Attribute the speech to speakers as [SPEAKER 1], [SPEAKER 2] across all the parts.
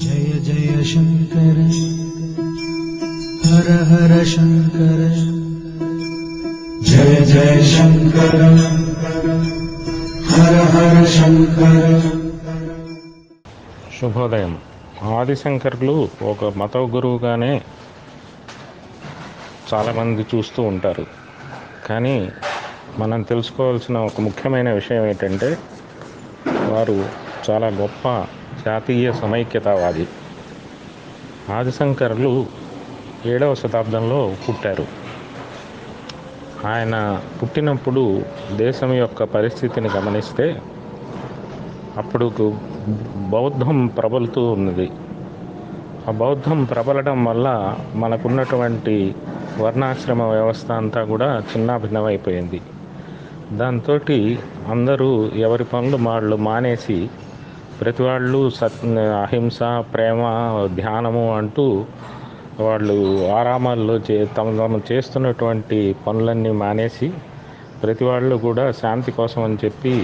[SPEAKER 1] जय जय शंकर हर हर शंकर जय जय शंकर हर हर शंकर.
[SPEAKER 2] శుభోదయం. ఆదిశంకరులు ఒక మత గురువుగానే చాలామంది చూస్తూ ఉంటారు. కానీ మనం తెలుసుకోవాల్సిన ఒక ముఖ్యమైన విషయం ఏంటంటే వారు చాలా గొప్ప జాతీయ సమైక్యతావాది. ఆదిశంకరులు 7వ శతాబ్దంలో పుట్టారు. ఆయన పుట్టినప్పుడు దేశం యొక్క పరిస్థితిని గమనిస్తే అప్పుడు బౌద్ధం ప్రబలుతూ ఉన్నది. ఆ బౌద్ధం ప్రబలడం వల్ల మనకున్నటువంటి వర్ణాశ్రమ వ్యవస్థ అంతా కూడా చిన్నాభిన్నమైపోయింది. దాంతో అందరూ ఎవరి పనులు వాళ్ళు మానేసి ప్రతి వాళ్ళు అహింస, ప్రేమ, ధ్యానము అంటూ వాళ్ళు ఆరామాల్లో తమ చేస్తున్నటువంటి పనులన్నీ మానేసి ప్రతి వాళ్ళు కూడా శాంతి కోసం అని చెప్పి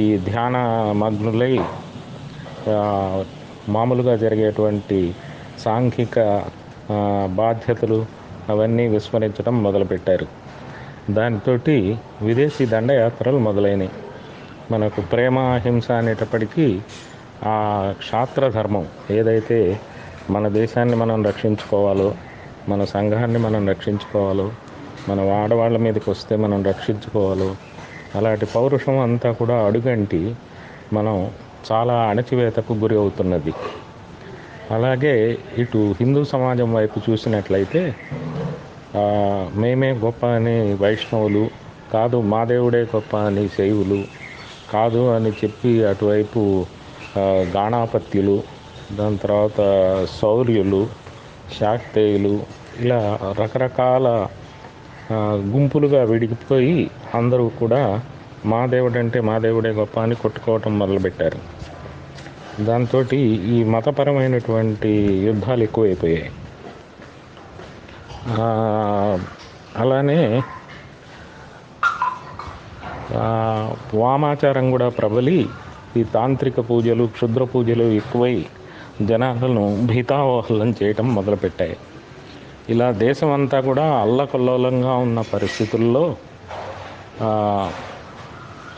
[SPEAKER 2] ఈ ధ్యాన మగ్నులై మామూలుగా జరిగేటువంటి సాంఘిక బాధ్యతలు అవన్నీ విస్మరించడం మొదలుపెట్టారు. దాంతో విదేశీ దండయాత్రలు మొదలైనవి. మనకు ప్రేమ, అహింస అనేటప్పటికీ ఆ క్షాత్రధర్మం ఏదైతే మన దేశాన్ని మనం రక్షించుకోవాలో, మన సంఘాన్ని మనం రక్షించుకోవాలో, మన ఆడవాళ్ళ మీదకి వస్తే మనం రక్షించుకోవాలో, అలాంటి పౌరుషం అంతా కూడా అడుగంటి మనం చాలా అణచివేతకు గురి అవుతున్నది. అలాగే ఇటు హిందూ సమాజం వైపు చూసినట్లయితే మేమే గొప్ప అని వైష్ణవులు, కాదు మా దేవుడే గొప్ప అని శైవులు, కాదు అని చెప్పి అటువైపు గాణాపత్యులు, దాని తర్వాత శౌర్యులు, శాక్తేయులు, ఇలా రకరకాల గుంపులుగా విడిగిపోయి అందరూ కూడా మా దేవుడంటే మా దేవుడే గొప్ప అని కొట్టుకోవటం మొదలుపెట్టారు. దాంతో ఈ మతపరమైనటువంటి యుద్ధాలు ఎక్కువైపోయాయి. అలానే వామాచారం కూడా ప్రబలి ఈ తాంత్రిక పూజలు, క్షుద్ర పూజలు ఎక్కువై జనాలను భీతావహలం చేయటం మొదలుపెట్టాయి. ఇలా దేశమంతా కూడా అల్లకల్లోలంగా ఉన్న పరిస్థితుల్లో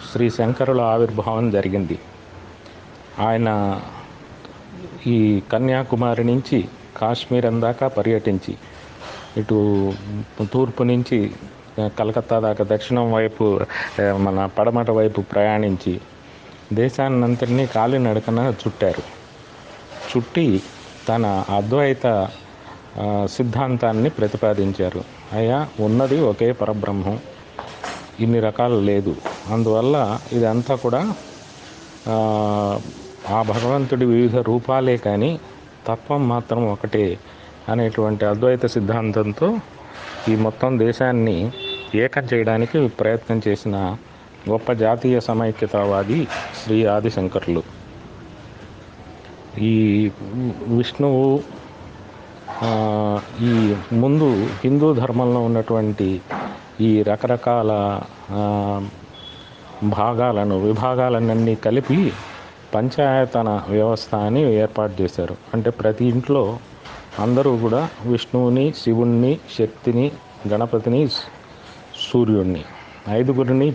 [SPEAKER 2] శ్రీ శంకరుల ఆవిర్భావం జరిగింది. ఆయన ఈ కన్యాకుమారి నుంచి కాశ్మీరం దాకా పర్యటించి, ఇటు తూర్పు నుంచి కలకత్తా దాకా దక్షిణం వైపు మన పడమట వైపు ప్రయాణించి దేశాన్నంతటినీ కాలినడకన చుట్టి తన అద్వైత సిద్ధాంతాన్ని ప్రతిపాదించారు. అయ్యా, ఉన్నది ఒకే పరబ్రహ్మం, ఇన్ని రకాలు లేదు, అందువల్ల ఇదంతా కూడా ఆ భగవంతుడి వివిధ రూపాలే కానీ తత్వం మాత్రం ఒకటే అనేటువంటి అద్వైత సిద్ధాంతంతో ఈ మొత్తం దేశాన్ని ఏకం చేయడానికి ప్రయత్నం చేసిన గొప్ప జాతీయ సమైక్యతావాది శ్రీ ఆదిశంకరులు. ఈ విష్ణువు ఈ ముందు హిందూ ధర్మంలో ఉన్నటువంటి ఈ రకరకాల విభాగాలన్నీ కలిపి పంచాయతన వ్యవస్థ అని ఏర్పాటు చేశారు. అంటే ప్రతి ఇంట్లో అందరూ కూడా విష్ణువుని, శివుణ్ణి, శక్తిని, గణపతిని, సూర్యుడిని, 5గురిని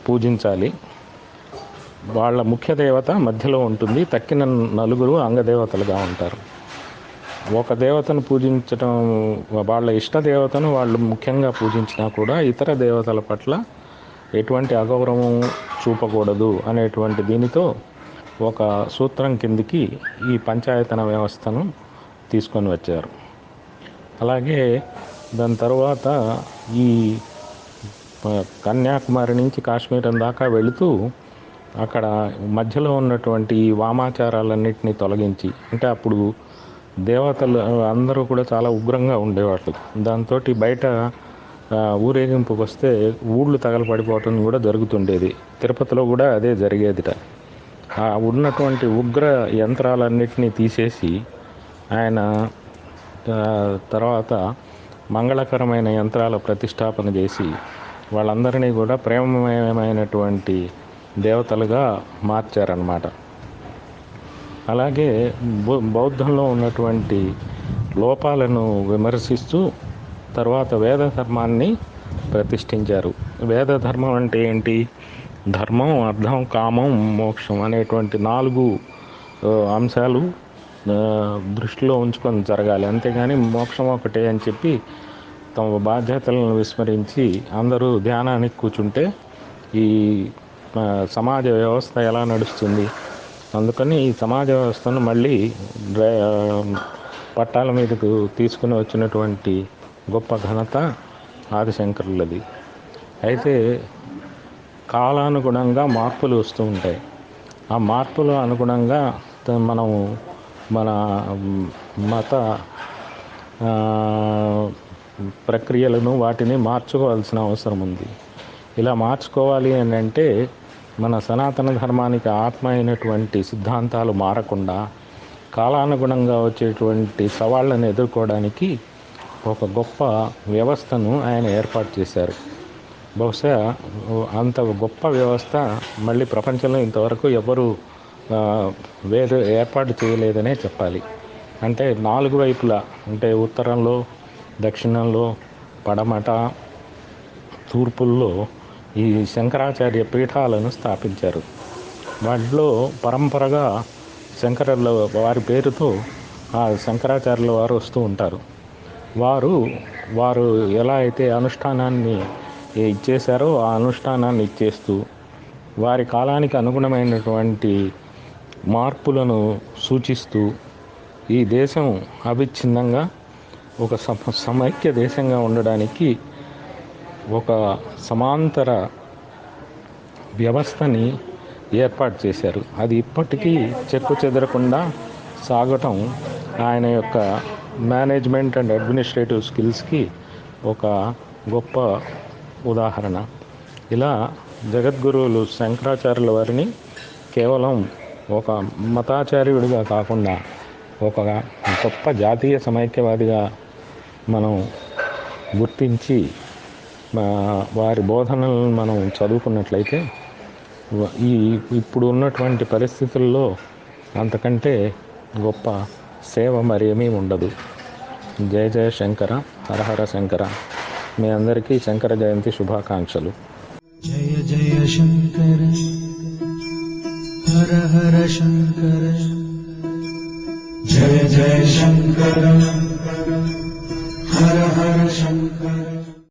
[SPEAKER 2] పూజించాలి. వాళ్ళ ముఖ్య దేవత మధ్యలో ఉంటుంది, తక్కిన 4 అంగదేవతలుగా ఉంటారు. ఒక దేవతను పూజించడం, వాళ్ళ ఇష్ట దేవతను వాళ్ళు ముఖ్యంగా పూజించినా కూడా ఇతర దేవతల పట్ల ఎటువంటి అగౌరవం చూపకూడదు అనేటువంటి దీనితో ఒక సూత్రం కిందికి ఈ పంచాయతన వ్యవస్థను తీసుకొని వచ్చారు. అలాగే దాని తర్వాత ఈ కన్యాకుమారి నుంచి కాశ్మీరం దాకా వెళుతూ అక్కడ మధ్యలో ఉన్నటువంటి ఈ వామాచారాలన్నింటినీ తొలగించి, అంటే అప్పుడు దేవతలు అందరూ కూడా చాలా ఉగ్రంగా ఉండేవాళ్ళు. దాంతో బయట ఊరేగింపుకి వస్తే ఊళ్ళు తగలపడిపోవటం కూడా జరుగుతుండేది. తిరుపతిలో కూడా అదే జరిగేదిట. ఉన్నటువంటి ఉగ్ర యంత్రాలన్నింటినీ తీసేసి ఆయన తర్వాత మంగళకరమైన యంత్రాల ప్రతిష్టాపన చేసి వాళ్ళందరినీ కూడా ప్రేమమయమైనటువంటి దేవతలుగా మార్చారన్నమాట. అలాగే బౌద్ధంలో ఉన్నటువంటి లోపాలను విమర్శిస్తూ తర్వాత వేద ధర్మాన్ని ప్రతిష్ఠించారు. వేద ధర్మం అంటే ఏంటి? ధర్మం, అర్థం, కామం, మోక్షం అనేటువంటి 4 అంశాలు దృష్టిలో ఉంచుకొని జరగాలి. అంతేగాని మోక్షం ఒకటే అని చెప్పి తమ బాధ్యతలను విస్మరించి అందరూ ధ్యానానికి కూర్చుంటే ఈ సమాజ వ్యవస్థ ఎలా నడుస్తుంది? అందుకని ఈ సమాజ వ్యవస్థను మళ్ళీ పట్టాల మీదకు తీసుకుని వచ్చినటువంటి గొప్ప ఘనత ఆదిశంకరులది. అయితే కాలానుగుణంగా మార్పులు వస్తూ ఉంటాయి. ఆ మార్పుల అనుగుణంగా మనము మన మత ప్రక్రియలను వాటిని మార్చుకోవాల్సిన అవసరం ఉంది. ఇలా మార్చుకోవాలి అని అంటే మన సనాతన ధర్మానికి ఆత్మ అయినటువంటి సిద్ధాంతాలు మారకుండా కాలానుగుణంగా వచ్చేటువంటి సవాళ్ళను ఎదుర్కోవడానికి ఒక గొప్ప వ్యవస్థను ఆయన ఏర్పాటు చేశారు. బహుశా అంత గొప్ప వ్యవస్థ మళ్ళీ ప్రపంచంలో ఇంతవరకు ఎవరు ఏర్పాటు చేయలేదనే చెప్పాలి. అంటే 4 వైపులా, అంటే ఉత్తరంలో, దక్షిణంలో, పడమట, తూర్పుల్లో ఈ శంకరాచార్య పీఠాలను స్థాపించారు. వాటిలో పరంపరగా శంకరుల వారి పేరుతో ఆ శంకరాచార్యుల వారు వస్తూ ఉంటారు. వారు ఎలా అయితే అనుష్ఠానాన్ని ఇచ్చేశారో ఆ అనుష్ఠానాన్ని ఇచ్చేస్తూ వారి కాలానికి అనుగుణమైనటువంటి మార్పులను సూచిస్తూ ఈ దేశం అవిచ్ఛిన్నంగా ఒక సమైక్య దేశంగా ఉండడానికి ఒక సమాంతర వ్యవస్థని ఏర్పాటు చేశారు. అది ఇప్పటికీ చెక్కు చెదరకుండా సాగటం ఆయన యొక్క మేనేజ్మెంట్ అండ్ అడ్మినిస్ట్రేటివ్ స్కిల్స్కి ఒక గొప్ప ఉదాహరణ. ఇలా జగద్గురువులు శంకరాచార్యుల వారిని కేవలం ఒక మతాచార్యుడిగా కాకుండా ఒక గొప్ప జాతీయ సమైక్యవాదిగా మనం గుర్తించి వారి బోధనలను మనం చదువుకున్నట్లయితే ఇప్పుడు ఉన్నటువంటి పరిస్థితుల్లో అంతకంటే గొప్ప సేవ మరేమీ ఉండదు. జయ జయ శంకర, హర హర శంకర. మీ అందరికీ శంకర జయంతి శుభాకాంక్షలు.
[SPEAKER 1] జయ జయ శంకర, హర హర శంకర. జయ జయ శంకర, హర హర శంకర.